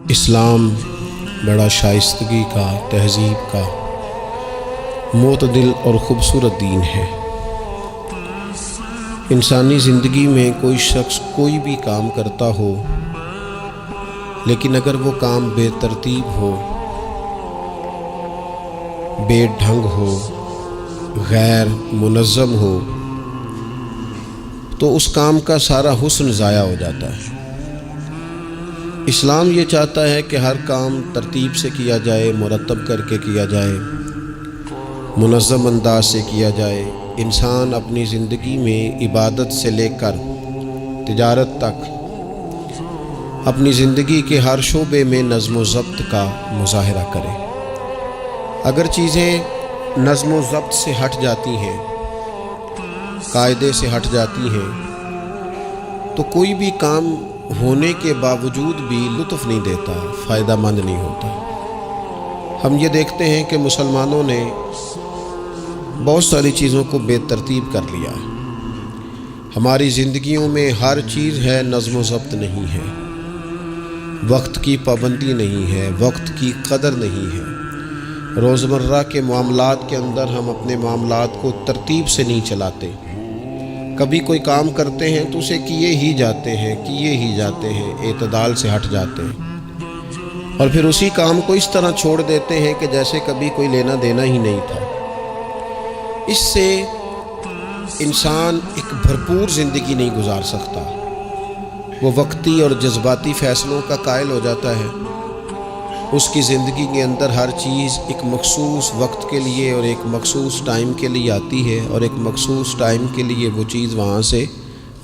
اسلام بڑا شائستگی کا، تہذیب کا معتدل اور خوبصورت دین ہے۔ انسانی زندگی میں کوئی شخص کوئی بھی کام کرتا ہو، لیکن اگر وہ کام بے ترتیب ہو، بے ڈھنگ ہو، غیر منظم ہو، تو اس کام کا سارا حسن ضائع ہو جاتا ہے۔ اسلام یہ چاہتا ہے کہ ہر کام ترتیب سے کیا جائے، مرتب کر کے کیا جائے، منظم انداز سے کیا جائے۔ انسان اپنی زندگی میں عبادت سے لے کر تجارت تک اپنی زندگی کے ہر شعبے میں نظم و ضبط کا مظاہرہ کرے۔ اگر چیزیں نظم و ضبط سے ہٹ جاتی ہیں، قاعدے سے ہٹ جاتی ہیں، تو کوئی بھی کام ہونے کے باوجود بھی لطف نہیں دیتا، فائدہ مند نہیں ہوتا۔ ہم یہ دیکھتے ہیں کہ مسلمانوں نے بہت ساری چیزوں کو بے ترتیب کر لیا ہے۔ ہماری زندگیوں میں ہر چیز ہے، نظم و ضبط نہیں ہے، وقت کی پابندی نہیں ہے، وقت کی قدر نہیں ہے۔ روزمرہ کے معاملات کے اندر ہم اپنے معاملات کو ترتیب سے نہیں چلاتے۔ کبھی کوئی کام کرتے ہیں تو اسے کیے ہی جاتے ہیں، اعتدال سے ہٹ جاتے ہیں، اور پھر اسی کام کو اس طرح چھوڑ دیتے ہیں کہ جیسے کبھی کوئی لینا دینا ہی نہیں تھا۔ اس سے انسان ایک بھرپور زندگی نہیں گزار سکتا، وہ وقتی اور جذباتی فیصلوں کا قائل ہو جاتا ہے۔ اس کی زندگی کے اندر ہر چیز ایک مخصوص وقت کے لیے اور ایک مخصوص ٹائم کے لیے آتی ہے، اور ایک مخصوص ٹائم کے لیے وہ چیز وہاں سے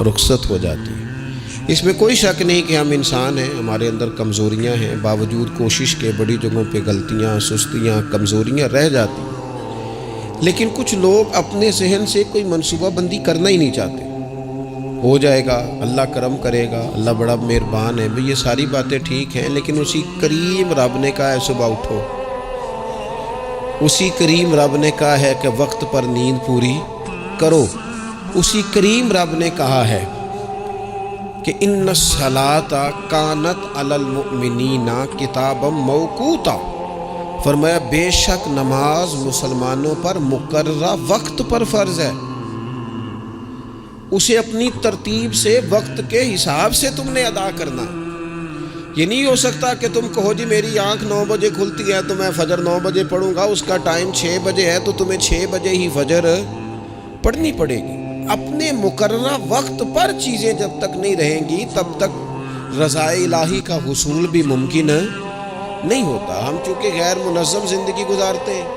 رخصت ہو جاتی ہے۔ اس میں کوئی شک نہیں کہ ہم انسان ہیں، ہمارے اندر کمزوریاں ہیں، باوجود کوشش کے بڑی جگہوں پہ غلطیاں، سستیاں، کمزوریاں رہ جاتی ہیں۔ لیکن کچھ لوگ اپنے ذہن سے کوئی منصوبہ بندی کرنا ہی نہیں چاہتے۔ ہو جائے گا، اللہ کرم کرے گا، اللہ بڑا مہربان ہے، بھئی یہ ساری باتیں ٹھیک ہیں، لیکن اسی کریم رب نے کہا ہے صبح اٹھو، اسی کریم رب نے کہا ہے کہ وقت پر نیند پوری کرو، اسی کریم رب نے کہا ہے کہ ان الصلاۃ کانت علی المؤمنین کتابا موقوتا، فرمایا بے شک نماز مسلمانوں پر مقررہ وقت پر فرض ہے۔ اسے اپنی ترتیب سے، وقت کے حساب سے تم نے ادا کرنا۔ یہ نہیں ہو سکتا کہ تم کہو جی میری آنکھ 9 بجے کھلتی ہے تو میں فجر 9 بجے پڑھوں گا، اس کا ٹائم 6 بجے ہے تو تمہیں 6 بجے ہی فجر پڑھنی پڑے گی۔ اپنے مقررہ وقت پر چیزیں جب تک نہیں رہیں گی تب تک رضا الہی کا حصول بھی ممکن نہیں ہوتا۔ ہم چونکہ غیر منظم زندگی گزارتے ہیں،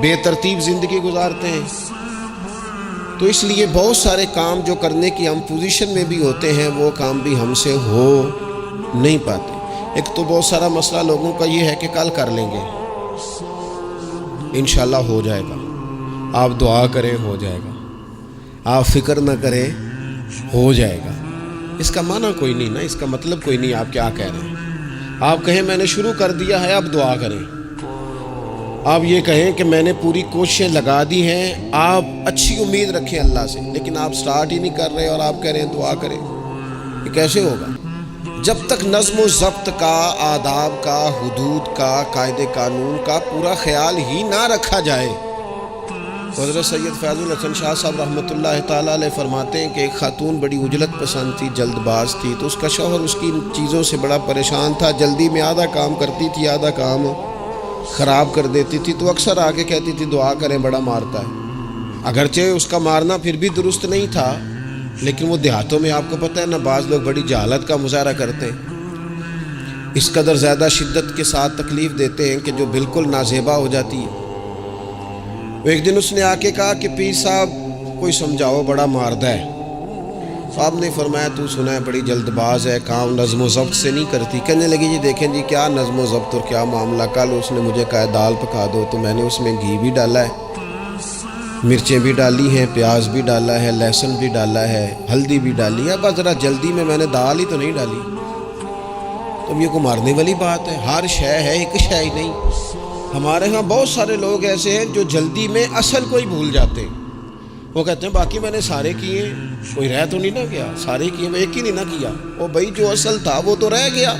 بے ترتیب زندگی گزارتے ہیں، تو اس لیے بہت سارے کام جو کرنے کی ہم پوزیشن میں بھی ہوتے ہیں وہ کام بھی ہم سے ہو نہیں پاتے۔ ایک تو بہت سارا مسئلہ لوگوں کا یہ ہے کہ کل کر لیں گے، انشاءاللہ ہو جائے گا، آپ دعا کریں ہو جائے گا، آپ فکر نہ کریں ہو جائے گا۔ اس کا معنی کوئی نہیں نا، اس کا مطلب کوئی نہیں۔ آپ کیا کہہ رہے ہیں؟ آپ کہیں میں نے شروع کر دیا ہے، آپ دعا کریں۔ آپ یہ کہیں کہ میں نے پوری کوششیں لگا دی ہیں، آپ اچھی امید رکھیں اللہ سے، لیکن آپ سٹارٹ ہی نہیں کر رہے اور آپ کہہ رہے ہیں دعا کریں، یہ کیسے ہوگا؟ جب تک نظم و ضبط کا، آداب کا، حدود کا، قاعدے قانون کا پورا خیال ہی نہ رکھا جائے۔ حضرت سید فیض الحسن شاہ صاحب رحمۃ اللہ تعالیٰ علیہ فرماتے ہیں کہ ایک خاتون بڑی عجلت پسند تھی، جلد باز تھی، تو اس کا شوہر اس کی چیزوں سے بڑا پریشان تھا، جلدی میں آدھا کام کرتی تھی، آدھا کام خراب کر دیتی تھی، تو اکثر آ کے کہتی تھی دعا کریں بڑا مارتا ہے۔ اگرچہ اس کا مارنا پھر بھی درست نہیں تھا، لیکن وہ دیہاتوں میں آپ کو پتہ ہے نا، بعض لوگ بڑی جہالت کا مظاہرہ کرتے ہیں، اس قدر زیادہ شدت کے ساتھ تکلیف دیتے ہیں کہ جو بالکل نازیبا ہو جاتی ہے۔ ایک دن اس نے آ کے کہا کہ پیر صاحب کوئی سمجھاؤ، بڑا ماردہ ہے۔ صاحب نے فرمایا تو سنا ہے بڑی جلد باز ہے، کام نظم و ضبط سے نہیں کرتی۔ کہنے لگی جی دیکھیں جی کیا نظم و ضبط اور کیا معاملہ، کل اس نے مجھے کہا دال پکا دو تو میں نے اس میں گھی بھی ڈالا ہے، مرچیں بھی ڈالی ہیں، پیاز بھی ڈالا ہے، لہسن بھی ڈالا ہے، ہلدی بھی ڈالی ہے، بس ذرا جلدی میں نے دال ہی تو نہیں ڈالی۔ تو یہ کو مارنے والی بات ہے؟ ہر شے ہے، ایک شے ہی نہیں۔ ہمارے ہاں بہت سارے لوگ ایسے ہیں جو جلدی میں اصل کو ہی بھول جاتے ہیں۔ وہ کہتے ہیں باقی میں نے سارے کیے، کوئی رہ تو نہیں نہ گیا، سارے کیے، میں ایک ہی نہیں نہ کیا، وہ بھائی جو اصل تھا وہ تو رہ گیا۔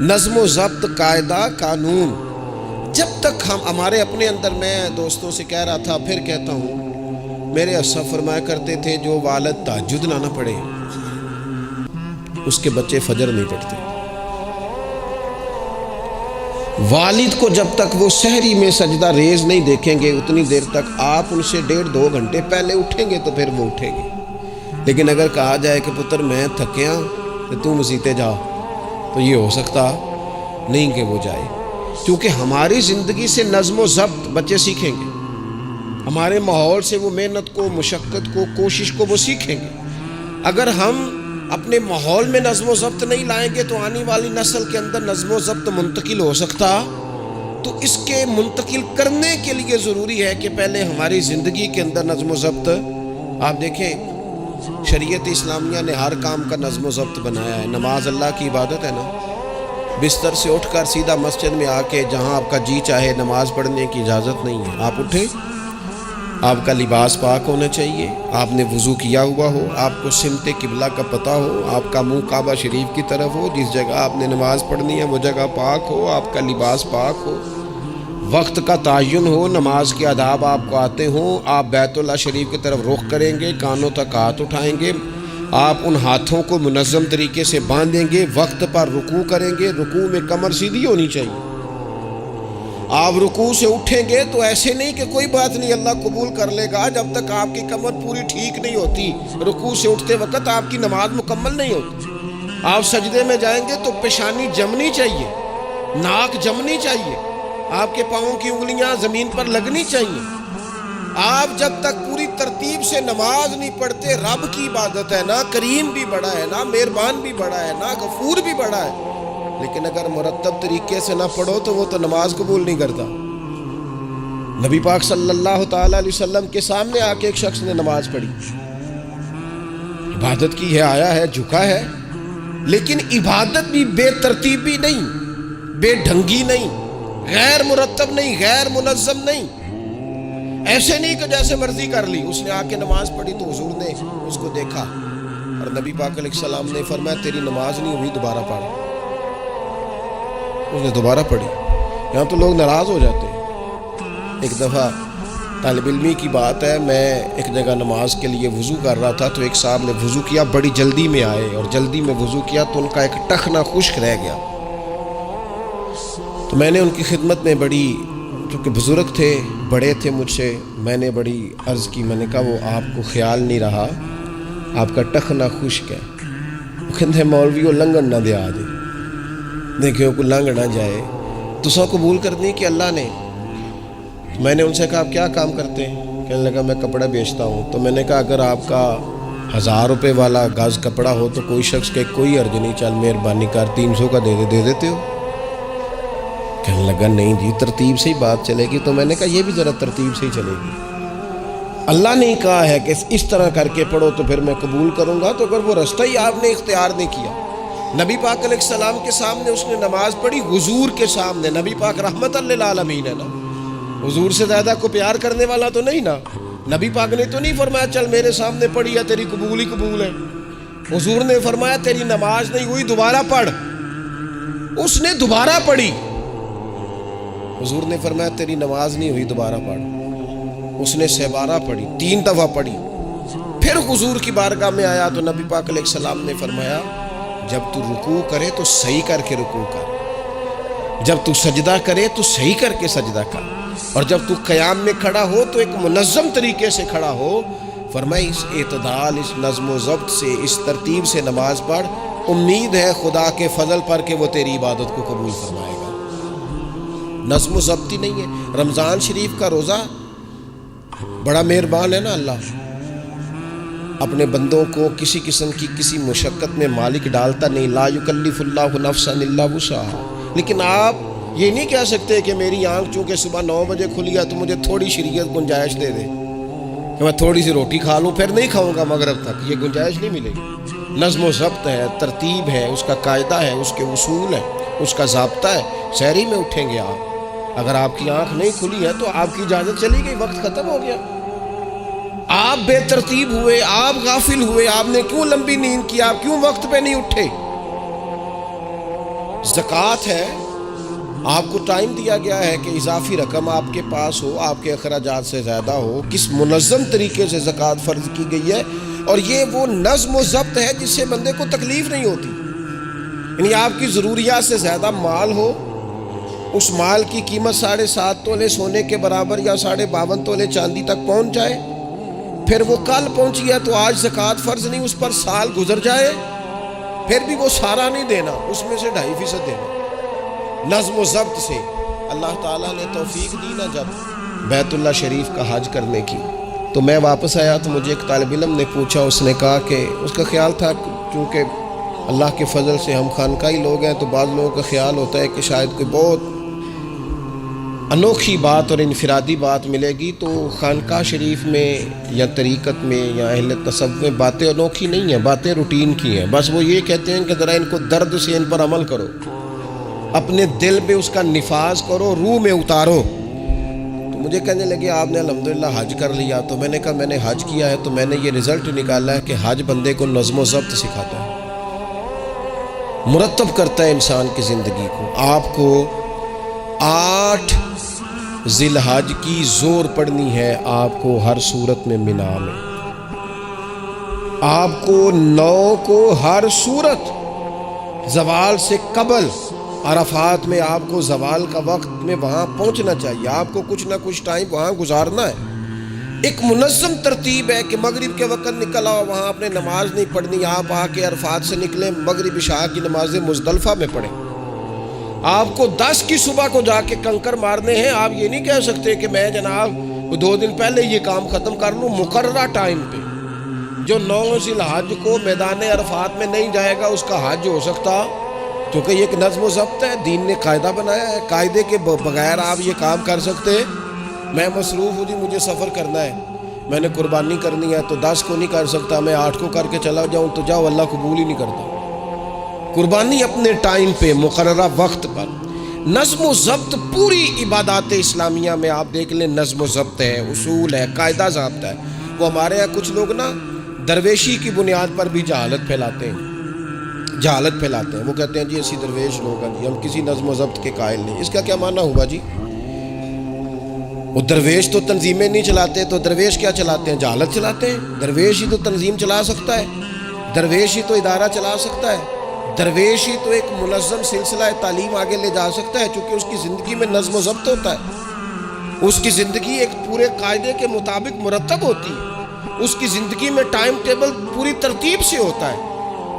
نظم و ضبط، قاعدہ، قانون، جب تک ہمارے اپنے اندر، میں دوستوں سے کہہ رہا تھا پھر کہتا ہوں، میرے اسا فرمایا کرتے تھے جو والد تہجد نہ پڑھے اس کے بچے فجر نہیں پڑھتے۔ والد کو جب تک وہ سحری میں سجدہ ریز نہیں دیکھیں گے اتنی دیر تک آپ ان سے 1.5-2 گھنٹے پہلے اٹھیں گے تو پھر وہ اٹھیں گے۔ لیکن اگر کہا جائے کہ پتر میں تھکیا تو تم مسیتے جا، تو یہ ہو سکتا نہیں کہ وہ جائے، کیونکہ ہماری زندگی سے نظم و ضبط بچے سیکھیں گے، ہمارے ماحول سے وہ محنت کو، مشقت کو، کوشش کو وہ سیکھیں گے۔ اگر ہم اپنے ماحول میں نظم و ضبط نہیں لائیں گے تو آنے والی نسل کے اندر نظم و ضبط منتقل ہو سکتا، تو اس کے منتقل کرنے کے لیے ضروری ہے کہ پہلے ہماری زندگی کے اندر نظم و ضبط، آپ دیکھیں شریعت اسلامیہ نے ہر کام کا نظم و ضبط بنایا ہے۔ نماز اللہ کی عبادت ہے نا، بستر سے اٹھ کر سیدھا مسجد میں آ کے جہاں آپ کا جی چاہے نماز پڑھنے کی اجازت نہیں ہے۔ آپ اٹھیں، آپ کا لباس پاک ہونا چاہیے، آپ نے وضو کیا ہوا ہو، آپ کو سمت قبلہ کا پتہ ہو، آپ کا منہ کعبہ شریف کی طرف ہو، جس جگہ آپ نے نماز پڑھنی ہے وہ جگہ پاک ہو، آپ کا لباس پاک ہو، وقت کا تعین ہو، نماز کے آداب آپ کو آتے ہوں، آپ بیت اللہ شریف کی طرف رخ کریں گے، کانوں تک ہاتھ اٹھائیں گے، آپ ان ہاتھوں کو منظم طریقے سے باندھیں گے، وقت پر رکوع کریں گے، رکوع میں کمر سیدھی ہونی چاہیے۔ آپ رکوع سے اٹھیں گے تو ایسے نہیں کہ کوئی بات نہیں اللہ قبول کر لے گا، جب تک آپ کی کمر پوری ٹھیک نہیں ہوتی رکوع سے اٹھتے وقت آپ کی نماز مکمل نہیں ہوتی۔ آپ سجدے میں جائیں گے تو پیشانی جمنی چاہیے، ناک جمنی چاہیے، آپ کے پاؤں کی انگلیاں زمین پر لگنی چاہیے۔ آپ جب تک پوری ترتیب سے نماز نہیں پڑھتے، رب کی عبادت ہے نا، کریم بھی بڑا ہے نا، مہربان بھی بڑا ہے نا، غفور بھی بڑا ہے، لیکن اگر مرتب طریقے سے نہ پڑھو تو وہ تو نماز قبول نہیں کرتا۔ نبی پاک صلی اللہ تعالی علیہ وسلم کے سامنے آ کے ایک شخص نے نماز پڑھی، عبادت کی ہے، آیا ہے، جھکا ہے، لیکن عبادت بھی بے ترتیبی نہیں، بے ڈھنگی نہیں، غیر مرتب نہیں، غیر منظم نہیں، ایسے نہیں کہ جیسے مرضی کر لی۔ اس نے آ کے نماز پڑھی تو حضور نے اس کو دیکھا اور نبی پاک علیہ السلام نے فرمایا تیری نماز نہیں ہوئی، دوبارہ پڑھ۔ اس نے دوبارہ پڑھی۔ یہاں تو لوگ ناراض ہو جاتے ہیں۔ ایک دفعہ طالب علمی کی بات ہے، میں ایک جگہ نماز کے لیے وضو کر رہا تھا تو ایک صاحب نے وضو کیا، بڑی جلدی میں آئے اور جلدی میں وضو کیا تو ان کا ایک ٹخنا خشک رہ گیا۔ تو میں نے ان کی خدمت میں بڑی، چونکہ بزرگ تھے، بڑے تھے مجھ سے، میں نے بڑی عرض کی، میں نے کہا وہ آپ کو خیال نہیں رہا آپ کا ٹخنا خشک ہے؟ وہ کہتے ہیں مولوی وہ لنگن نہ دیا دے، دیکھیں کو لنگ نہ جائے، تو سو قبول کرنی کہ اللہ نے۔ میں نے ان سے کہا آپ کیا کام کرتے ہیں؟ کہنے لگا میں کپڑا بیچتا ہوں۔ تو میں نے کہا اگر آپ کا 1000 روپے والا گز کپڑا ہو تو کوئی شخص کہ کوئی عرض نہیں، چل مہربانی کر 300 کا دے دیتے ہو؟ کہنے لگا نہیں جی ترتیب سے ہی بات چلے گی۔ تو میں نے کہا یہ بھی ذرا ترتیب سے ہی چلے گی، اللہ نے کہا ہے کہ اس طرح کر کے پڑھو تو پھر میں قبول کروں گا، تو اگر وہ رستہ ہی آپ نے اختیار نہیں کیا۔ نبی پاک علیہ السلام کے سامنے اس نے نماز پڑھی، حضور کے سامنے، نبی پاک رحمت للعالمین ہے نا، حضور سے زیادہ کو پیار کرنے والا تو نہیں نا۔ نبی پاک نے تو نہیں فرمایا چل میرے سامنے پڑھی ہے تیری قبول ہی قبول ہے، حضور نے فرمایا تیری نماز نہیں ہوئی دوبارہ پڑھ۔ اس نے دوبارہ پڑھی، حضور نے فرمایا تیری نماز نہیں ہوئی دوبارہ پڑھ۔ اس نے 7 پڑھی، 3 دفعہ پڑھی، پھر حضور کی بارگاہ میں آیا تو نبی پاک علیہ السلام نے فرمایا جب تو رکوع کرے تو صحیح کر کے رکوع کر، جب تو سجدہ کرے تو صحیح کر کے سجدہ کر، اور جب تو قیام میں کھڑا ہو تو ایک منظم طریقے سے کھڑا ہو۔ فرمایا اس اعتدال، اس نظم و ضبط سے، اس ترتیب سے نماز پڑھ، امید ہے خدا کے فضل پر کہ وہ تیری عبادت کو قبول فرمائے گا۔ نظم و ضبط ہی نہیں ہے۔ رمضان شریف کا روزہ، بڑا مہربان ہے نا اللہ، اپنے بندوں کو کسی قسم کی کسی مشقت میں مالک ڈالتا نہیں، لا یکلف اللہ نفسا الا وسعها۔ لیکن آپ یہ نہیں کہہ سکتے کہ میری آنکھ چونکہ صبح 9 بجے کھلی ہے تو مجھے تھوڑی شریعت گنجائش دے دے کہ میں تھوڑی سی روٹی کھا لوں پھر نہیں کھاؤں گا مغرب تک، یہ گنجائش نہیں ملے گی۔ نظم و ضبط ہے، ترتیب ہے، اس کا قاعدہ ہے، اس کے اصول ہے، اس کا ضابطہ ہے۔ سحری میں اٹھیں گے آپ، اگر آپ کی آنکھ نہیں کھلی ہے تو آپ کی اجازت چلی گئی، وقت ختم ہو گیا۔ آپ بے ترتیب ہوئے، آپ غافل ہوئے، آپ نے کیوں لمبی نیند کی، آپ کیوں وقت پہ نہیں اٹھے؟ زکوٰۃ ہے، آپ کو ٹائم دیا گیا ہے کہ اضافی رقم آپ کے پاس ہو، آپ کے اخراجات سے زیادہ ہو، کس منظم طریقے سے زکوٰۃ فرض کی گئی ہے، اور یہ وہ نظم و ضبط ہے جس سے بندے کو تکلیف نہیں ہوتی. یعنی آپ کی ضروریات سے زیادہ مال ہو، اس مال کی قیمت 7.5 تولے سونے کے برابر یا 52.5 تولے چاندی تک پہنچ جائے، پھر وہ کل پہنچی ہے تو آج زکوٰۃ فرض نہیں، اس پر سال گزر جائے، پھر بھی وہ سارا نہیں دینا، اس میں سے 2.5% دینا. نظم و ضبط سے اللہ تعالیٰ نے توفیق دی نا جب بیت اللہ شریف کا حج کرنے کی، تو میں واپس آیا تو مجھے ایک طالب علم نے پوچھا، اس نے کہا کہ اس کا خیال تھا کیونکہ اللہ کے فضل سے ہم خانقاہی لوگ ہیں تو بعض لوگوں کا خیال ہوتا ہے کہ شاید کوئی بہت انوکھی بات اور انفرادی بات ملے گی، تو خانقاہ شریف میں یا طریقت میں یا اہل تصوف میں باتیں انوکھی نہیں ہیں، باتیں روٹین کی ہیں. بس وہ یہ کہتے ہیں کہ ذرا ان کو درد سے ان پر عمل کرو، اپنے دل میں اس کا نفاذ کرو، روح میں اتارو. تو مجھے کہنے لگے آپ نے الحمدللہ حج کر لیا، تو میں نے کہا میں نے حج کیا ہے تو میں نے یہ رزلٹ نکالا ہے کہ حج بندے کو نظم و ضبط سکھاتا ہے، مرتب کرتا ہے انسان کی زندگی کو. آپ کو 8 ذی الحج کی زور پڑنی ہے، آپ کو ہر صورت میں مینا میں، آپ کو 9 کو ہر صورت زوال سے قبل عرفات میں آپ کو زوال کا وقت میں وہاں پہنچنا چاہیے، آپ کو کچھ نہ کچھ ٹائم وہاں گزارنا ہے. ایک منظم ترتیب ہے کہ مغرب کے وقت نکل آؤ، وہاں آپ نے نماز نہیں پڑھنی، آپ آ کے عرفات سے نکلیں، مغرب عشاء کی نمازیں مزدلفہ میں پڑھیں. آپ کو 10 کی صبح کو جا کے کنکر مارنے ہیں، آپ یہ نہیں کہہ سکتے کہ میں جناب 2 دن پہلے یہ کام ختم کر لوں. مقررہ ٹائم پہ جو 9 ذی الحج کو میدان عرفات میں نہیں جائے گا اس کا حج ہو سکتا، کیونکہ یہ ایک نظم و ضبط ہے، دین نے قاعدہ بنایا ہے، قاعدے کے بغیر آپ یہ کام کر سکتے. میں مصروف ہوں جی، مجھے سفر کرنا ہے، میں نے قربانی کرنی ہے تو 10 کو نہیں کر سکتا، میں 8 کو کر کے چلا جاؤں تو جاؤ، اللہ قبول ہی نہیں کرتا. قربانی اپنے ٹائم پہ مقررہ وقت پر. نظم و ضبط پوری عبادات اسلامیہ میں آپ دیکھ لیں، نظم و ضبط ہے، اصول ہے، قاعدہ ضابطہ ہے. وہ ہمارے یہاں کچھ لوگ نا درویشی کی بنیاد پر بھی جہالت پھیلاتے ہیں، وہ کہتے ہیں جی اسی درویش لوگ ہیں جی، ہم کسی نظم و ضبط کے قائل نہیں. اس کا کیا معنی ہوا جی؟ وہ درویش تو تنظیمیں نہیں چلاتے، تو درویش کیا چلاتے ہیں؟ جہالت چلاتے ہیں. درویش ہی تو تنظیم چلا سکتا ہے، درویش ہی تو ادارہ چلا سکتا ہے، درویش ہی تو ایک منظم سلسلہ تعلیم آگے لے جا سکتا ہے، چونکہ اس کی زندگی میں نظم و ضبط ہوتا ہے، اس کی زندگی ایک پورے قاعدے کے مطابق مرتب ہوتی ہے، اس کی زندگی میں ٹائم ٹیبل پوری ترتیب سے ہوتا ہے.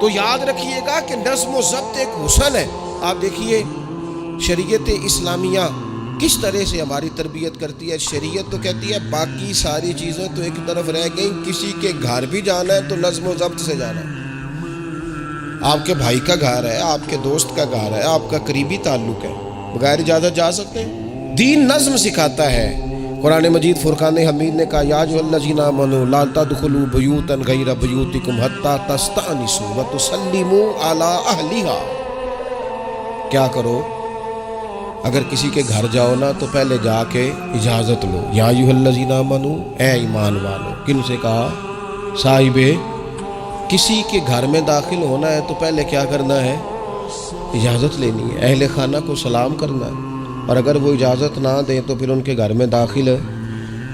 تو یاد رکھیے گا کہ نظم و ضبط ایک حسن ہے. آپ دیکھیے شریعت اسلامیہ کس طرح سے ہماری تربیت کرتی ہے. شریعت تو کہتی ہے باقی ساری چیزیں تو ایک طرف رہ گئیں، کسی کے گھر بھی جانا ہے تو نظم و ضبط سے جانا ہے. آپ کے بھائی کا گھر ہے، آپ کے دوست کا گھر ہے، آپ کا قریبی تعلق ہے، بغیر اجازت جا سکتے ہیں؟ دین نظم سکھاتا ہے. قرآن مجید فرقان حمید نے کہا یا ایھا الذین آمنوا لا تدخلوا بیوتا غیر بیوتکم حتی تستأنسوا وتسلموا علی اہلھا. کیا کرو؟ اگر کسی کے گھر جاؤ نا تو پہلے جا کے اجازت لو. یا ایھا الذین آمنوا، اے ایمان والو. کن سے کہا؟ صاحب کسی کے گھر میں داخل ہونا ہے تو پہلے کیا کرنا ہے؟ اجازت لینی ہے. اہل خانہ کو سلام کرنا ہے، اور اگر وہ اجازت نہ دیں تو پھر ان کے گھر میں داخل ہے.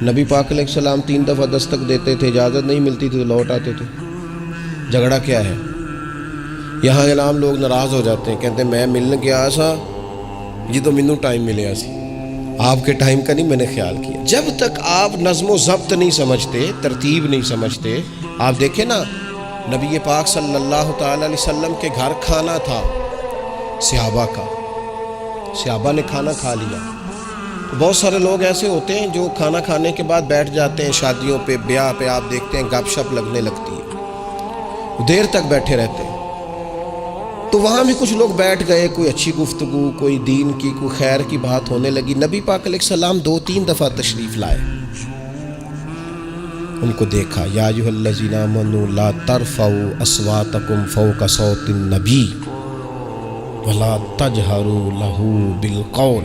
نبی پاک علیہ السلام 3 دفعہ دستک دیتے تھے، اجازت نہیں ملتی تھی تو لوٹ آتے تھے. جھگڑا کیا ہے؟ یہاں عام لوگ ناراض ہو جاتے ہیں، کہتے ہیں میں ملنے گیا سا جی تو مینوں ٹائم ملیا سی، آپ کے ٹائم کا نہیں میں نے خیال کیا. جب تک آپ نظم و ضبط نہیں سمجھتے، ترتیب نہیں سمجھتے. آپ دیکھیں نا نبی پاک صلی اللہ تعالی علیہ وسلم کے گھر کھانا تھا صحابہ کا، صحابہ نے کھانا کھا لیا. بہت سارے لوگ ایسے ہوتے ہیں جو کھانا کھانے کے بعد بیٹھ جاتے ہیں، شادیوں پہ، بیاہ پہ آپ دیکھتے ہیں گپ شپ لگنے لگتی ہے، دیر تک بیٹھے رہتے ہیں. تو وہاں بھی کچھ لوگ بیٹھ گئے، کوئی اچھی گفتگو، کوئی دین کی، کوئی خیر کی بات ہونے لگی. نبی پاک علیہ السلام 2-3 دفعہ تشریف لائے، ان کو دیکھا. یا ایھا الذین آمنوا لا ترفعوا اصواتکم فوق صوت النبی ولا تجہروا لہ بالقول.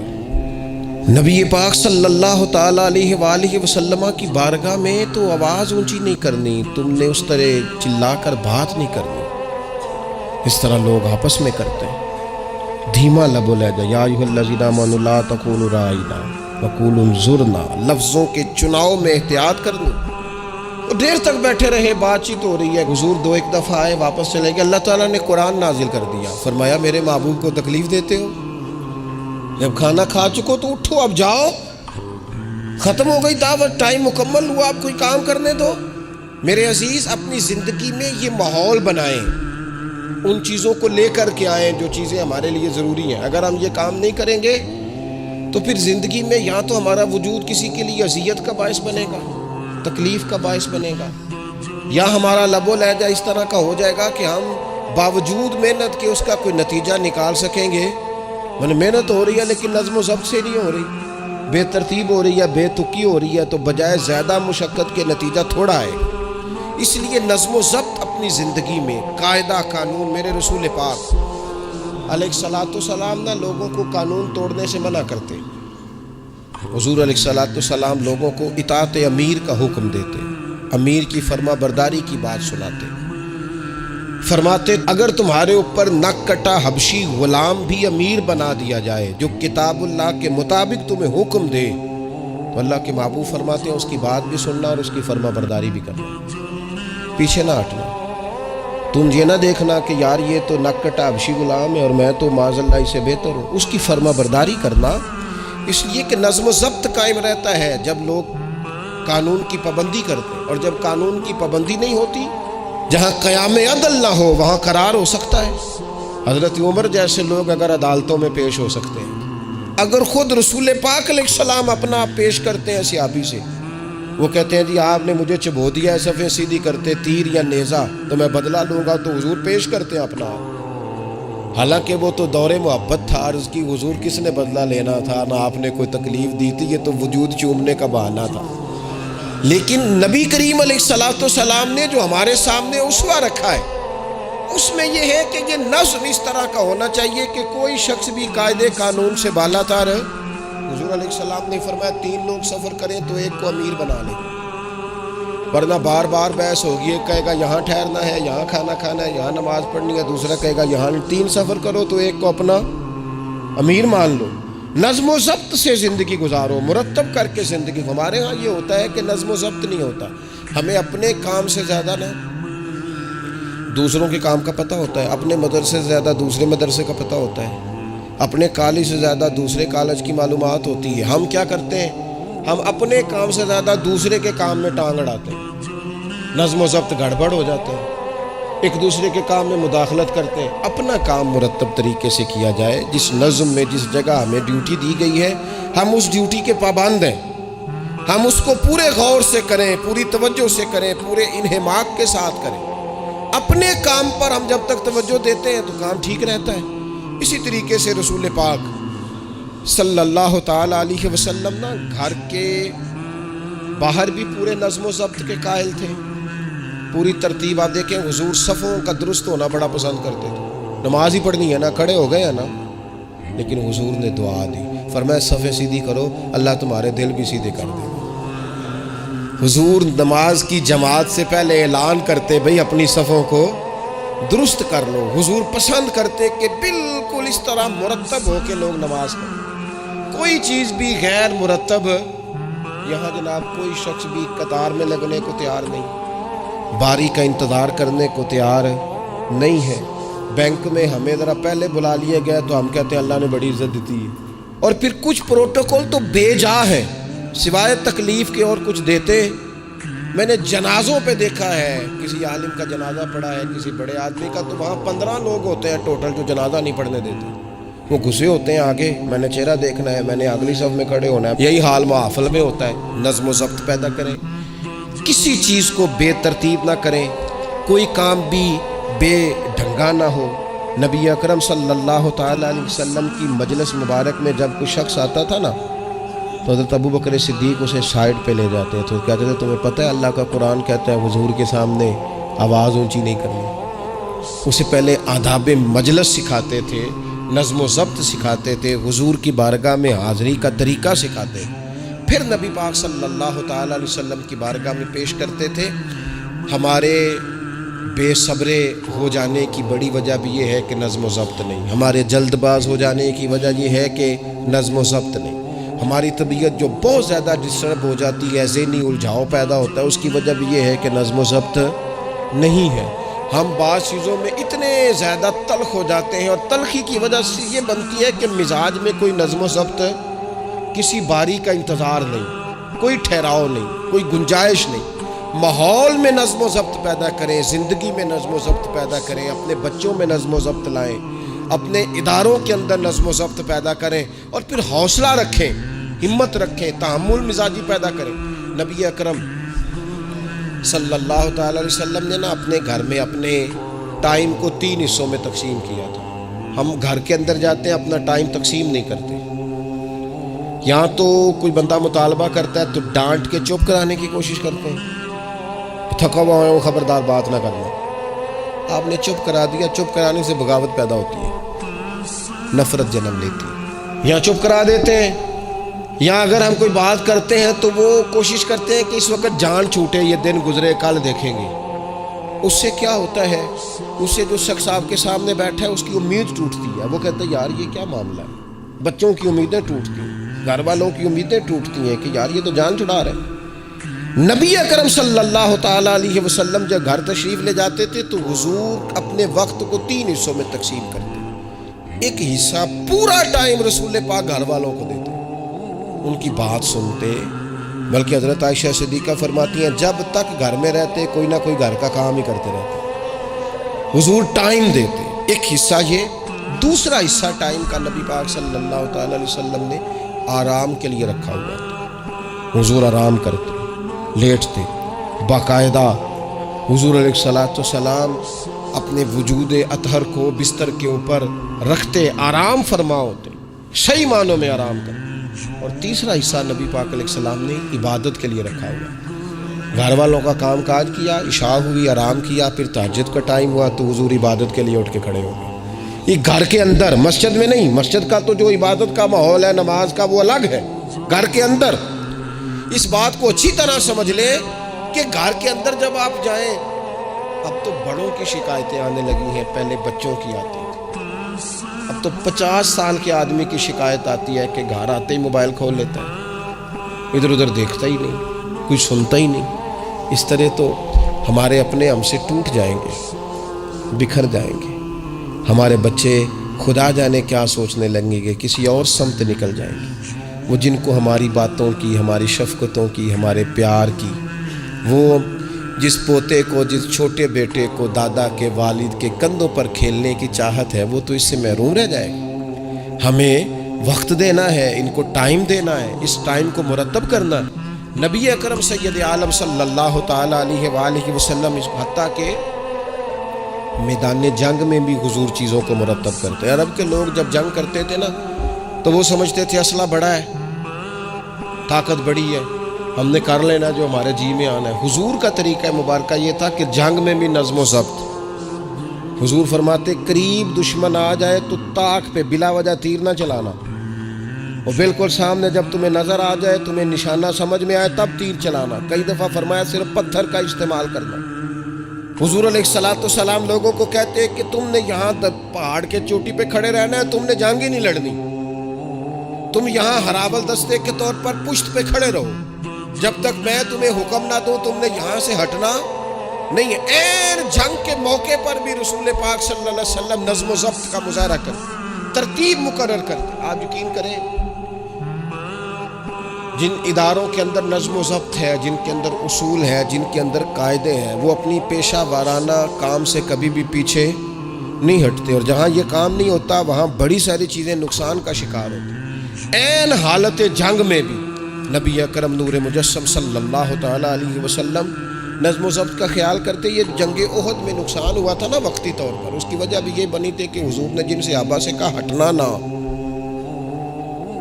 نبی پاک صلی اللہ تعالی علیہ وآلہ وسلم کی بارگاہ میں تو آواز اونچی نہیں کرنی، تم نے اس طرح چلا کر بات نہیں کرنی، اس طرح لوگ آپس میں کرتے ہیں. دھیما لب لہجہ، یا ایھا الذین آمنوا لا تقولوا رائنا وقولوا انظرنا، لفظوں کے چناؤ میں احتیاط کرنی۔ وہ دیر تک بیٹھے رہے، بات چیت ہو رہی ہے، حضور دو ایک دفعہ آئے، واپس چلے گئے۔ اللہ تعالیٰ نے قرآن نازل کر دیا، فرمایا میرے محبوب کو تکلیف دیتے ہو؟ جب کھانا کھا چکو تو اٹھو، اب جاؤ، ختم ہو گئی دعوت، ٹائم مکمل ہوا، اب کوئی کام کرنے دو۔ میرے عزیز، اپنی زندگی میں یہ ماحول بنائیں، ان چیزوں کو لے کر کے آئیں جو چیزیں ہمارے لیے ضروری ہیں۔ اگر ہم یہ کام نہیں کریں گے تو پھر زندگی میں یا تو ہمارا وجود کسی کے لیے اذیت کا باعث بنے گا، تکلیف کا باعث بنے گا، یا ہمارا لب و لہجہ اس طرح کا ہو جائے گا کہ ہم باوجود محنت کے اس کا کوئی نتیجہ نکال سکیں گے۔ محنت ہو رہی ہے لیکن نظم و ضبط سے نہیں ہو رہی، بے ترتیب ہو رہی ہے، بے تکی ہو رہی ہے، تو بجائے زیادہ مشقت کے نتیجہ تھوڑا ہے۔ اس لیے نظم و ضبط اپنی زندگی میں، قاعدہ قانون۔ میرے رسول پاک علیہ الصلوۃ والسلام نہ لوگوں کو قانون توڑنے سے منع کرتے، حضور علیہ الصلوۃ والسلام لوگوں کو اطاعت امیر کا حکم دیتے، امیر کی فرما برداری کی بات سناتے، فرماتے اگر تمہارے اوپر نک کٹا حبشی غلام بھی امیر بنا دیا جائے جو کتاب اللہ کے مطابق تمہیں حکم دے تو اللہ کے محبوب فرماتے ہیں اس کی بات بھی سننا اور اس کی فرما برداری بھی کرنا، پیچھے نہ ہٹنا۔ تم یہ نہ دیکھنا کہ یار یہ تو نک کٹا حبشی غلام ہے اور میں تو معاذ اللہ اس سے بہتر ہوں، اس کی فرما برداری کرنا۔ اس لیے کہ نظم و ضبط قائم رہتا ہے جب لوگ قانون کی پابندی کرتے، اور جب قانون کی پابندی نہیں ہوتی، جہاں قیام عدل نہ ہو وہاں قرار ہو سکتا ہے۔ حضرت عمر جیسے لوگ اگر عدالتوں میں پیش ہو سکتے ہیں، اگر خود رسول پاک علیہ السلام اپنا آپ پیش کرتے ہیں صحابی سے، وہ کہتے ہیں جی آپ نے مجھے چبو دیا ہے صفیں سیدھی کرتے تیر یا نیزہ، تو میں بدلہ لوں گا، تو حضور پیش کرتے ہیں اپنا آپ۔ حالانکہ وہ تو دور محبت تھا، عرض کی حضور کس نے بدلہ لینا تھا، نہ آپ نے کوئی تکلیف دی تھی، یہ تو وجود چومنے کا بہانہ تھا۔ لیکن نبی کریم علیہ الصلوۃ والسلام نے جو ہمارے سامنے اسوہ رکھا ہے، اس میں یہ ہے کہ یہ نظم اس طرح کا ہونا چاہیے کہ کوئی شخص بھی قاعدے قانون سے بالا تر۔ حضور علیہ السلام نے فرمایا 3 لوگ سفر کریں تو ایک کو امیر بنا لیں، ورنہ بار بار بحث ہوگی، ایک کہے گا یہاں ٹھہرنا ہے، یہاں کھانا کھانا ہے، یہاں نماز پڑھنی ہے، دوسرا کہے گا یہاں 3 سفر کرو تو ایک کو اپنا امیر مان لو۔ نظم و ضبط سے زندگی گزارو، مرتب کر کے زندگی۔ ہمارے ہاں یہ ہوتا ہے کہ نظم و ضبط نہیں ہوتا، ہمیں اپنے کام سے زیادہ نہ دوسروں کے کام کا پتہ ہوتا ہے، اپنے مدرسے سے زیادہ دوسرے مدرسے کا پتہ ہوتا ہے، اپنے کالج سے زیادہ دوسرے کالج کی معلومات ہوتی ہے۔ ہم کیا کرتے ہیں؟ ہم اپنے کام سے زیادہ دوسرے کے کام میں ٹانگ اڑاتے ہیں، نظم و ضبط گڑبڑ ہو جاتے ہیں، ایک دوسرے کے کام میں مداخلت کرتے ہیں۔ اپنا کام مرتب طریقے سے کیا جائے، جس نظم میں جس جگہ ہمیں ڈیوٹی دی گئی ہے ہم اس ڈیوٹی کے پابند ہیں، ہم اس کو پورے غور سے کریں، پوری توجہ سے کریں، پورے انہماک کے ساتھ کریں۔ اپنے کام پر ہم جب تک توجہ دیتے ہیں تو کام ٹھیک رہتا ہے۔ اسی طریقے سے رسول پاک صلی اللہ تعالی علیہ وسلم نا گھر کے باہر بھی پورے نظم و ضبط کے قائل تھے، پوری ترتیب۔ آپ دیکھیں حضور صفوں کا درست ہونا بڑا پسند کرتے تھے، نماز ہی پڑھنی ہے نا، کھڑے ہو گئے ہیں نا، لیکن حضور نے دعا دی، فرمایا صفیں سیدھی کرو، اللہ تمہارے دل بھی سیدھے کر دے۔ حضور نماز کی جماعت سے پہلے اعلان کرتے بھئی اپنی صفوں کو درست کر لو۔ حضور پسند کرتے کہ بالکل اس طرح مرتب ہو کے لوگ نماز پڑھیں، کوئی چیز بھی غیر مرتب یہاں جناب کوئی شخص بھی قطار میں لگنے کو تیار نہیں، باری کا انتظار کرنے کو تیار نہیں ہے۔ بینک میں ہمیں ذرا پہلے بلا لیا گیا تو ہم کہتے ہیں اللہ نے بڑی عزت دیتی ہے، اور پھر کچھ پروٹوکول تو بے جا ہے، سوائے تکلیف کے اور کچھ دیتے۔ میں نے جنازوں پہ دیکھا ہے، کسی عالم کا جنازہ پڑھا ہے، کسی بڑے آدمی کا، تو وہاں 15 لوگ ہوتے ہیں ٹوٹل جو جنازہ نہیں پڑھنے دیتے، وہ گھسے ہوتے ہیں آگے، میں نے چہرہ دیکھنا ہے، میں نے اگلی صف میں کھڑے ہونا ہے۔ یہی حال محافل میں ہوتا ہے۔ نظم و ضبط پیدا کریں، کسی چیز کو بے ترتیب نہ کریں، کوئی کام بھی بے ڈھنگا نہ ہو۔ نبی اکرم صلی اللہ تعالی علیہ وسلم کی مجلس مبارک میں جب کوئی شخص آتا تھا نا تو حضرت ابو بکر صدیق اسے سائڈ پہ لے جاتے تو کہتے تھے تمہیں پتہ ہے اللہ کا قرآن کہتا ہے حضور کے سامنے آواز اونچی نہیں کرنی۔ اسے پہلے آداب مجلس سکھاتے تھے، نظم و ضبط سکھاتے تھے، حضور کی بارگاہ میں حاضری کا طریقہ سکھاتے، پھر نبی پاک صلی اللہ تعالی علیہ وسلم کی بارگاہ میں پیش کرتے تھے۔ ہمارے بے صبرے ہو جانے کی بڑی وجہ بھی یہ ہے کہ نظم و ضبط نہیں، ہمارے جلد باز ہو جانے کی وجہ یہ ہے کہ نظم و ضبط نہیں، ہماری طبیعت جو بہت زیادہ ڈسٹرب ہو جاتی ہے، ذہنی الجھاؤ پیدا ہوتا ہے، اس کی وجہ بھی یہ ہے کہ نظم و ضبط نہیں ہے۔ ہم بعض چیزوں میں اتنے زیادہ تلخ ہو جاتے ہیں، اور تلخی کی وجہ سے یہ بنتی ہے کہ مزاج میں کوئی نظم و ضبط، کسی باری کا انتظار نہیں، کوئی ٹھہراؤ نہیں، کوئی گنجائش نہیں۔ ماحول میں نظم و ضبط پیدا کریں، زندگی میں نظم و ضبط پیدا کریں، اپنے بچوں میں نظم و ضبط لائیں، اپنے اداروں کے اندر نظم و ضبط پیدا کریں، اور پھر حوصلہ رکھیں، ہمت رکھیں، تحمل مزاجی پیدا کریں۔ نبی اکرم صلی اللہ تعالی علیہ وسلم نے اپنے گھر میں اپنے ٹائم کو 3 حصوں میں تقسیم کیا تھا۔ ہم گھر کے اندر جاتے ہیں، اپنا ٹائم تقسیم نہیں کرتے۔ یہاں تو کوئی بندہ مطالبہ کرتا ہے تو ڈانٹ کے چپ کرانے کی کوشش کرتے ہیں، تھکا ہوا ہوں خبردار بات نہ کرنا۔ آپ نے چپ کرا دیا، چپ کرانے سے بغاوت پیدا ہوتی ہے، نفرت جنم لیتی ہے۔ یہاں چپ کرا دیتے ہیں، یا اگر ہم کوئی بات کرتے ہیں تو وہ کوشش کرتے ہیں کہ اس وقت جان چھوٹے، یہ دن گزرے کل دیکھیں گے۔ اس سے کیا ہوتا ہے، اس سے جو شخص آپ کے سامنے بیٹھا ہے اس کی امید ٹوٹتی ہے، وہ کہتا ہے یار یہ کیا معاملہ ہے۔ بچوں کی امیدیں ٹوٹتی ہیں، گھر والوں کی امیدیں ٹوٹتی ہیں کہ یار یہ تو جان چھڑا رہے ہیں۔ نبی اکرم صلی اللہ تعالیٰ علیہ وسلم جب گھر تشریف لے جاتے تھے تو حضور اپنے وقت کو 3 حصوں میں تقسیم کرتے۔ ایک حصہ پورا ٹائم رسول پاک گھر والوں کو دیتے، ان کی بات سنتے، بلکہ حضرت عائشہ صدیقہ فرماتی ہیں جب تک گھر میں رہتے کوئی نہ کوئی گھر کا کام ہی کرتے رہتے، حضور ٹائم دیتے۔ ایک حصہ یہ، دوسرا حصہ ٹائم کا نبی پاک صلی اللہ تعالیٰ علیہ وسلم نے آرام کے لیے رکھا ہوا تھا۔ حضور آرام کرتے، لیٹتے، باقاعدہ حضور علیہ الصلوۃ والسلام اپنے وجود اطہر کو بستر کے اوپر رکھتے، آرام فرما ہوتے، صحیح معنوں میں آرام کرتے۔ اور تیسرا حصہ نبی پاک علیہ السلام نے عبادت کے لیے رکھا ہوا، گھر والوں کا کام کاج کیا، عشاء ہوئی آرام کیا، پھر تہجد کا ٹائم ہوا تو حضور عبادت کے لیے اٹھ کے کھڑے ہو گئے۔ یہ گھر کے اندر، مسجد میں نہیں، مسجد کا تو جو عبادت کا ماحول ہے نماز کا وہ الگ ہے، گھر کے اندر اس بات کو اچھی طرح سمجھ لیں کہ گھر کے اندر جب آپ جائیں، اب تو بڑوں کی شکایتیں آنے لگی ہیں، پہلے بچوں کی آتی ہیں، اب تو 50 سال کے آدمی کی شکایت آتی ہے کہ گھر آتے ہی موبائل کھول لیتا ہے، ادھر ادھر دیکھتا ہی نہیں، کچھ سنتا ہی نہیں۔ اس طرح تو ہمارے اپنے ہم سے ٹوٹ جائیں گے، بکھر جائیں گے، ہمارے بچے خدا جانے کیا سوچنے لگیں گے، کسی اور سمت نکل جائیں گے۔ وہ جن کو ہماری باتوں کی، ہماری شفقتوں کی، ہمارے پیار کی، وہ جس پوتے کو، جس چھوٹے بیٹے کو دادا کے والد کے کندھوں پر کھیلنے کی چاہت ہے، وہ تو اس سے محروم رہ جائے گا۔ ہمیں وقت دینا ہے، ان کو ٹائم دینا ہے، اس ٹائم کو مرتب کرنا ہے۔ نبی اکرم سید عالم صلی اللہ تعالیٰ علیہ وآلہ وسلم حتیٰ کہ میدان جنگ میں بھی حضور چیزوں کو مرتب کرتے ہیں۔ عرب کے لوگ جب جنگ کرتے تھے نا تو وہ سمجھتے تھے اسلحہ بڑا ہے، طاقت بڑی ہے، ہم نے کر لینا جو ہمارے جی میں آنا ہے۔ حضور کا طریقہ مبارکہ یہ تھا کہ جنگ میں بھی نظم و ضبط۔ حضور فرماتے قریب دشمن آ جائے تو طاق پہ بلا وجہ تیر نہ چلانا، اور بالکل سامنے جب تمہیں نظر آ جائے، تمہیں نشانہ سمجھ میں آئے تب تیر چلانا۔ کئی دفعہ فرمایا صرف پتھر کا استعمال کرنا۔ حضور علیہ الصلوۃ والسلام لوگوں کو کہتے کہ تم نے یہاں پہاڑ کے چوٹی پہ کھڑے رہنا ہے، تم نے جنگ ہی نہیں لڑنی، تم یہاں ہراول دستے کے طور پر پشت پہ کھڑے رہو، جب تک میں تمہیں حکم نہ دوں تم نے یہاں سے ہٹنا نہیں ہے۔ این جنگ کے موقع پر بھی رسول پاک صلی اللہ علیہ وسلم نظم و ضبط کا مظاہرہ کرتے، ترتیب مقرر کرتے۔ آپ یقین کریں جن اداروں کے اندر نظم و ضبط ہے، جن کے اندر اصول ہے، جن کے اندر قاعدے ہیں، وہ اپنی پیشہ وارانہ کام سے کبھی بھی پیچھے نہیں ہٹتے، اور جہاں یہ کام نہیں ہوتا وہاں بڑی ساری چیزیں نقصان کا شکار ہوتی۔ این حالت جنگ میں بھی نبی اکرم نور مجسم صلی اللہ تعالیٰ علیہ وسلم نظم و ضبط کا خیال کرتے۔ یہ جنگ احد میں نقصان ہوا تھا نا وقتی طور پر، اس کی وجہ بھی یہ بنی تھی کہ حضور نے جن صحابہ سے کہا ہٹنا نہ،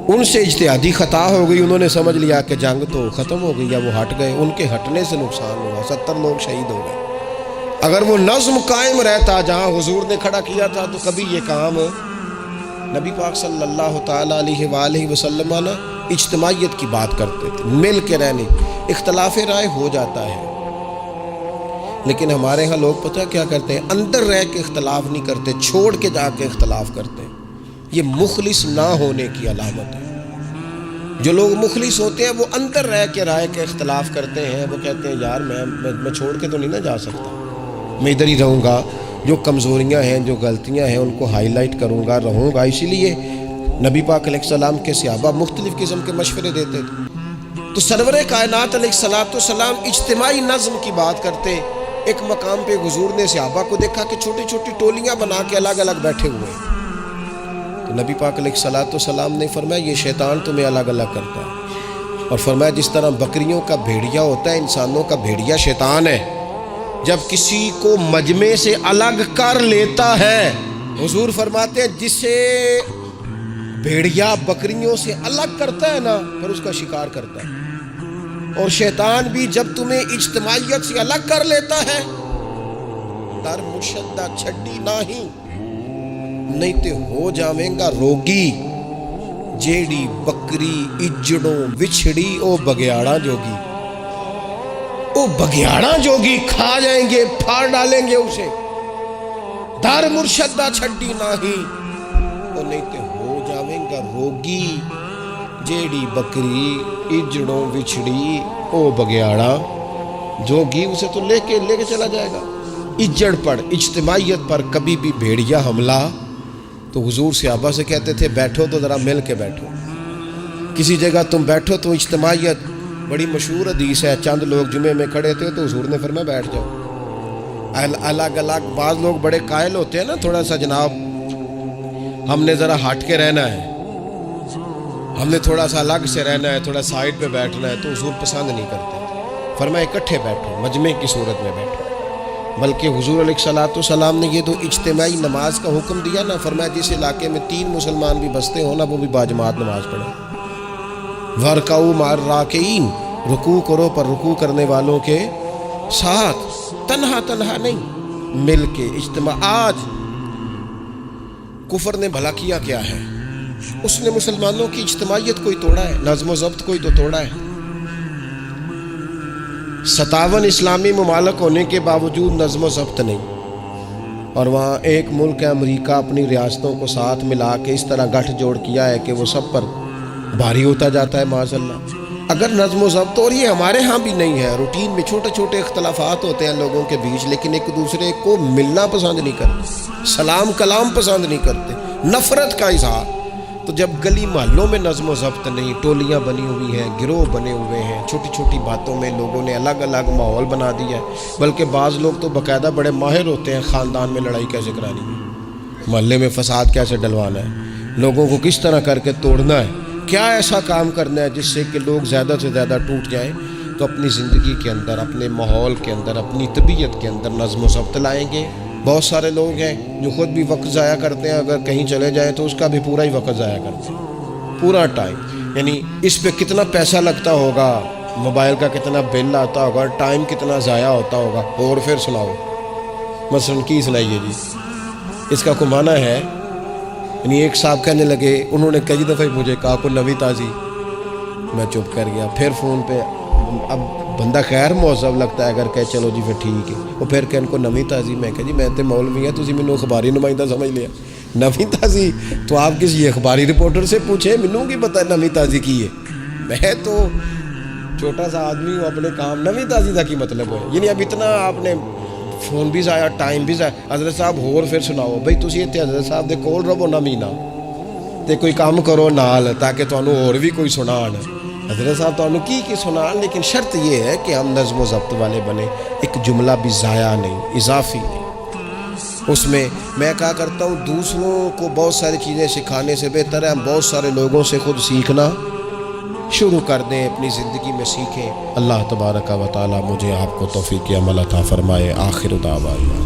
ان سے اجتہادی خطا ہو گئی، انہوں نے سمجھ لیا کہ جنگ تو ختم ہو گئی ہے، وہ ہٹ گئے، ان کے ہٹنے سے نقصان ہوا، 70 لوگ شہید ہو گئے۔ اگر وہ نظم قائم رہتا جہاں حضور نے کھڑا کیا تھا تو کبھی یہ کام نبی پاک صلی اللہ تعالیٰ علیہ وآلہ وسلم نا اجتماعیت کی بات کرتے تھے، مل کے رہنے، اختلاف رائے ہو جاتا ہے لیکن ہمارے ہاں لوگ پتہ کیا کرتے ہیں، اندر رہ کے اختلاف نہیں کرتے، چھوڑ کے جا کے اختلاف کرتے ہیں۔ یہ مخلص نہ ہونے کی علامت ہے۔ جو لوگ مخلص ہوتے ہیں وہ اندر رہ کے رائے کے اختلاف کرتے ہیں، وہ کہتے ہیں یار میں چھوڑ کے تو نہیں نہ جا سکتا، میں ادھر ہی رہوں گا، جو کمزوریاں ہیں جو غلطیاں ہیں ان کو ہائی لائٹ کروں گا، رہوں گا۔ اسی لیے نبی پاک علیہ السلام کے صحابہ مختلف قسم کے مشورے دیتے تھے۔ تو سرور کائنات علیہ السلام اجتماعی نظم کی بات کرتے۔ ایک مقام پہ حضور نے صحابہ کو دیکھا کہ چھوٹی چھوٹی ٹولیاں بنا کے الگ الگ بیٹھے ہوئے ہیں۔ تو نبی پاک علیہ السلام نے فرمایا یہ شیطان تمہیں الگ الگ کرتا ہے، اور فرمایا جس طرح بکریوں کا بھیڑیا ہوتا ہے، انسانوں کا بھیڑیا شیطان ہے۔ جب کسی کو مجمع سے الگ کر لیتا ہے، حضور فرماتے ہیں جسے بھیڑیا بکریوں سے الگ کرتا ہے نا، پھر اس کا شکار کرتا ہے۔ اور شیطان بھی جب تمہیں اجتماعیت سے الگ کر لیتا ہے، در مرشدہ چھڈی نہیں تے ہو جاویں گا روگی، جیڑی بکری اجڑوں وچھڑی او بگیاڑا جوگی، او بگیاڑا جوگی کھا جائیں گے، پھاڑ ڈالیں گے اسے۔ در مرشدہ چھڈی نہیں تے ہو جاویں گا روگی، جیڑی بکری اجڑوں وچھڑی او بگیاڑا جوگی، اسے تو لے کے چلا جائے گا۔ اجڑ پر، اجتماعیت پر کبھی بھی بھیڑیا حملہ، تو حضور صحابہ سے کہتے تھے بیٹھو تو ذرا مل کے بیٹھو، کسی جگہ تم بیٹھو تو اجتماعیت، بڑی مشہور حدیث ہے، چند لوگ جمعے میں کھڑے تھے تو حضور نے فرمایا بیٹھ جاؤ۔ الگ الگ، بعض لوگ بڑے قائل ہوتے ہیں نا، تھوڑا سا جناب ہم نے ذرا ہٹ کے رہنا ہے، ہم نے تھوڑا سا الگ سے رہنا ہے، تھوڑا سائڈ پہ بیٹھنا ہے، تو حضور پسند نہیں کرتے۔ فرمایا اکٹھے بیٹھو، مجمع کی صورت میں بیٹھو۔ بلکہ حضور علیہ السلام نے یہ تو اجتماعی نماز کا حکم دیا نا، فرمایا جس علاقے میں 3 مسلمان بھی بستے ہوں نا، وہ بھی باجماعت نماز پڑھیں۔ وَارْكَعُوا مَعَ الرَّاكِعِينَ، رکوع کرو پر رکوع کرنے والوں کے ساتھ، تنہا نہیں، مل کے اجتماع۔ آج کفر نے بھلا کیا ہے؟ اس نے مسلمانوں کی اجتماعیت کوئی توڑا ہے، نظم و ضبط کوئی تو توڑا ہے۔ 57 اسلامی ممالک ہونے کے باوجود نظم و ضبط نہیں، اور وہاں ایک ملک ہے امریکہ، اپنی ریاستوں کو ساتھ ملا کے اس طرح گٹھ جوڑ کیا ہے کہ وہ سب پر بھاری ہوتا جاتا ہے معاذ اللہ۔ اگر نظم و ضبط، اور یہ ہمارے ہاں بھی نہیں ہے، روٹین میں چھوٹے چھوٹے اختلافات ہوتے ہیں لوگوں کے بیچ، لیکن ایک دوسرے کو ملنا پسند نہیں کرتے، سلام کلام پسند نہیں کرتے، نفرت کا اظہار۔ تو جب گلی محلوں میں نظم و ضبط نہیں، ٹولیاں بنی ہوئی ہیں، گروہ بنے ہوئے ہیں، چھوٹی چھوٹی باتوں میں لوگوں نے الگ الگ ماحول بنا دیا ہے، بلکہ بعض لوگ تو باقاعدہ بڑے ماہر ہوتے ہیں خاندان میں لڑائی کیسے کرانی ہے، محلے میں فساد کیسے ڈلوانا ہے، لوگوں کو کس طرح کر کے توڑنا ہے، کیا ایسا کام کرنا ہے جس سے کہ لوگ زیادہ سے زیادہ ٹوٹ جائیں۔ تو اپنی زندگی کے اندر، اپنے ماحول کے اندر، اپنی طبیعت کے اندر نظم و ضبط لائیں گے۔ بہت سارے لوگ ہیں جو خود بھی وقت ضائع کرتے ہیں، اگر کہیں چلے جائیں تو اس کا بھی پورا ہی وقت ضائع کرتے ہیں، پورا ٹائم، یعنی اس پہ کتنا پیسہ لگتا ہوگا، موبائل کا کتنا بل آتا ہوگا، ٹائم کتنا ضائع ہوتا ہوگا۔ اور پھر سناؤ، مثلاً کی سنائیے جی، اس کا کمانا ہے۔ یعنی ایک صاحب کہنے لگے، انہوں نے کئی دفعہ مجھے کہا کوئی نوی تازی، میں چپ کر گیا۔ پھر فون پہ، اب بندہ خیر مہذب لگتا ہے اگر کہے چلو جی پھر ٹھیک ہے، وہ پھر کہ ان کو نوی تازی، میں کہا جی میں تو مولوی ہیں، تسی مینوں اخباری نمائندہ سمجھ لیا، نوی تازی تو آپ کسی اخباری رپورٹر سے پوچھیں، مینوں کی پتہ نوی تازی کی ہے، میں تو چھوٹا سا آدمی ہوں، اپنے کام نوی تازی کا کی مطلب ہے؟ یعنی اب اتنا آپ نے فون بھی ضائع، ٹائم بھی ضائع۔ حضرت صاحب ہور پھر سناؤ بھئی، تسی اتنے حضرت صاحب دے کول رہو نہ مہینہ تے کوئی کام کرو نال، تاکہ تانوں اور بھی کوئی سنان۔ حضرت صاحب تانوں کی سنان، لیکن شرط یہ ہے کہ ہم نظم و ضبط والے بنے، ایک جملہ بھی ضائع نہیں، اضافی نہیں۔ اس میں میں کہا کرتا ہوں دوسروں کو بہت ساری چیزیں سکھانے سے بہتر ہے ہم بہت سارے لوگوں سے خود سیکھنا شروع کر دیں، اپنی زندگی میں سیکھیں۔ اللہ تبارک و تعالی مجھے آپ کو توفیق عمل عطا فرمائے۔ آخر دعوانا